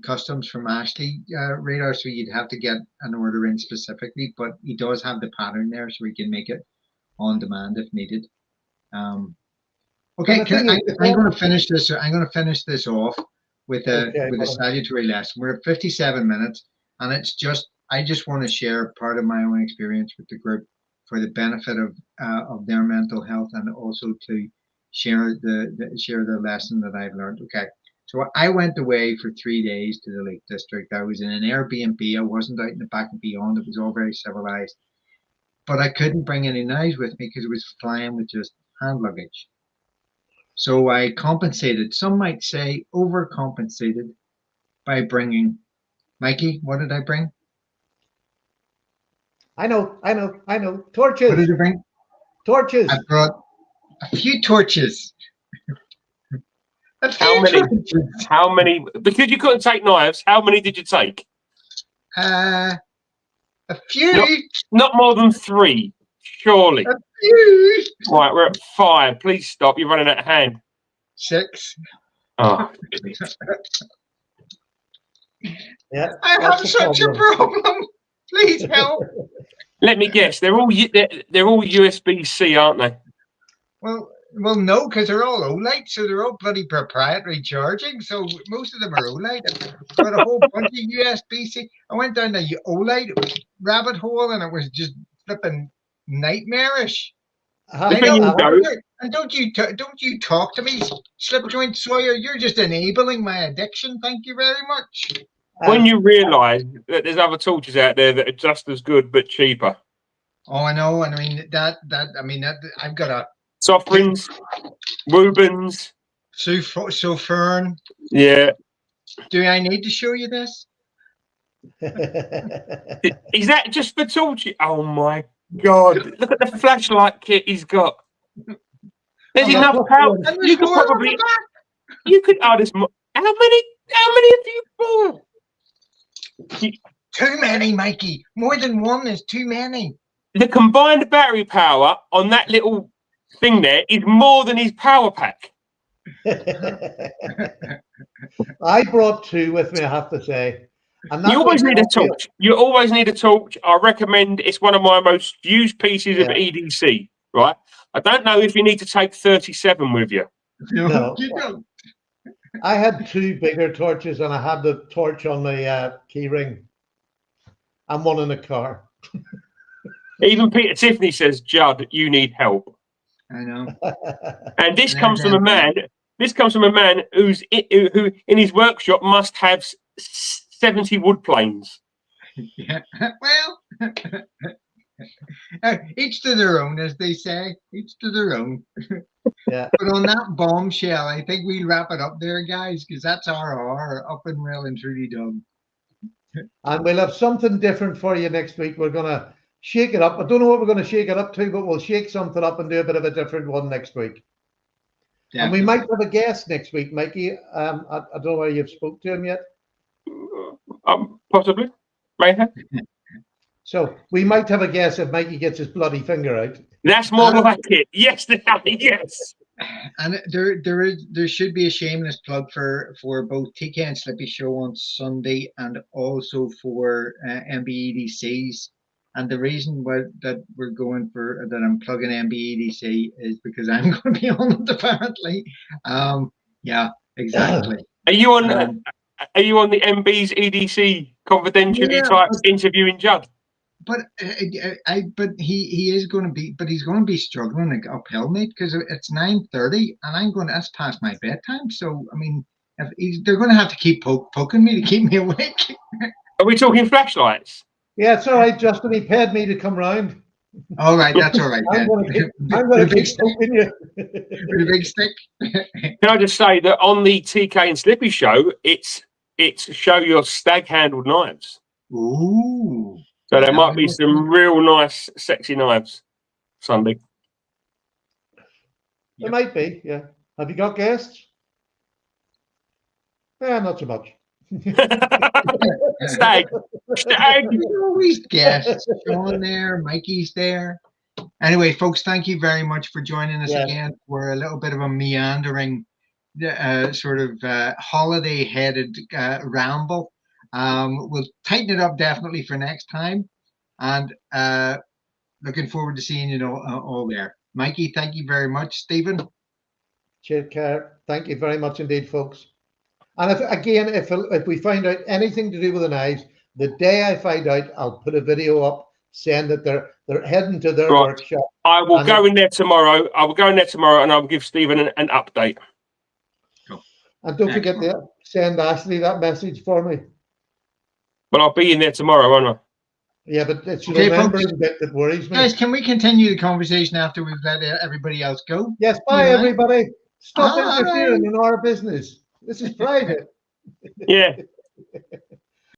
customs from Ashley Radar, so you'd have to get an order in specifically, but he does have the pattern there, so we can make it on demand if needed. Okay, I'm going to finish this. I'm going to finish this off with a salutary lesson. We're at 57 minutes, and I just want to share part of my own experience with the group for the benefit of their mental health, and also to share the lesson that I've learned. Okay, so I went away for 3 days to the Lake District. I was in an Airbnb. I wasn't out in the back and beyond. It was all very civilized, but I couldn't bring any knives with me because it was flying with just hand luggage. So I compensated. Some might say overcompensated by bringing. Mikey, what did I bring? I know. Torches. What did I bring? Torches. I brought a few torches. How many? Because you couldn't take knives, how many did you take? A few. Not more than 3, surely. A few. Right, we're at 5. Please stop. You're running out of hand. 6. Oh. Yeah. I have such a problem. Please help. Let me guess. They're all USB-C, aren't they? Well, no, because they're all OLED, so they're all bloody proprietary charging. So most of them are OLED. Got a whole bunch of USB-C. I went down the OLED rabbit hole, and it was just flipping nightmarish. And don't you talk to me, slip joint Sawyer. You're just enabling my addiction. Thank you very much. When you realise that there's other torches out there that are just as good but cheaper. Oh, I know. I mean that I've got a Sofrins, Rubens, Sofern. Yeah. Do I need to show you this? Is that just for torches? Oh my God! Look at the flashlight kit he's got. There's enough power. You could probably. You could. Oh, there's more. How many have you bought? Too many, Mikey. More than one is too many. The combined battery power on that little thing there is more than his power pack. I brought 2 with me, I have to say. And you always need a torch. You always need a torch. I recommend. It's one of my most used pieces of EDC. Right. I don't know if you need to take 37 with you. No. You don't. I had 2 bigger torches, and I had the torch on the key ring, and one in the car. Even Peter Tiffany says, "Judd, you need help." I know. And this comes from a man. This comes from a man who in his workshop must have 70 wood planes. Yeah. Well, each to their own, as they say. Each to their own. Yeah. But on that bombshell, I think we'll wrap it up there, guys, because that's our up and well and truly done. And we'll have something different for you next week. We're going to shake it up. I don't know what we're going to shake it up to, but we'll shake something up and do a bit of a different one next week. And we might have a guest next week, Mikey. I don't know whether you've spoke to him yet. Possibly. May have. So we might have a guest if Mikey gets his bloody finger out. That's more like it. Yes, yes. And there should be a shameless plug for both TK and Slippy show on Sunday, and also for MBEDCs. And the reason that we're going for that I'm plugging MBEDC is because I'm going to be on it apparently. Yeah, exactly. Are you on the MB's EDC confidentially type interviewing Judd? But he is going to be, but he's going to be struggling uphill, mate, because it's 9:30 and that's past my bedtime. So I mean, they're going to have to keep poking me to keep me awake. Are we talking flashlights? Yeah, it's all right, Justin. He paid me to come round. All right, that's all right. I'm going to keep poking you with a big stick. Can I just say that on the TK and Slippy show, it's show your stag-handled knives. Ooh. So there might be some real nice, sexy knives Sunday. There might be, yeah. Have you got guests? Yeah, not so much. Stag. Always guests. Sean there, Mikey's there. Anyway, folks, thank you very much for joining us again for a little bit of a meandering, sort of holiday-headed ramble. We'll tighten it up definitely for next time, and looking forward to seeing you all there. Mikey, thank you very much. Stephen, take care. Thank you very much indeed, folks. And if we find out anything to do with the knives, the day I find out, I'll put a video up saying that they're heading to their workshop. I will go in there tomorrow. I will go in there tomorrow, and I will give Stephen an update. Cool. And don't forget to send Ashley that message for me. But I'll be in there tomorrow, won't I? Yeah, but it's the remembering bit that worries me. Guys, can we continue the conversation after we've let everybody else go? Yes, bye, everybody. Stop interfering in our business. This is private. Yeah.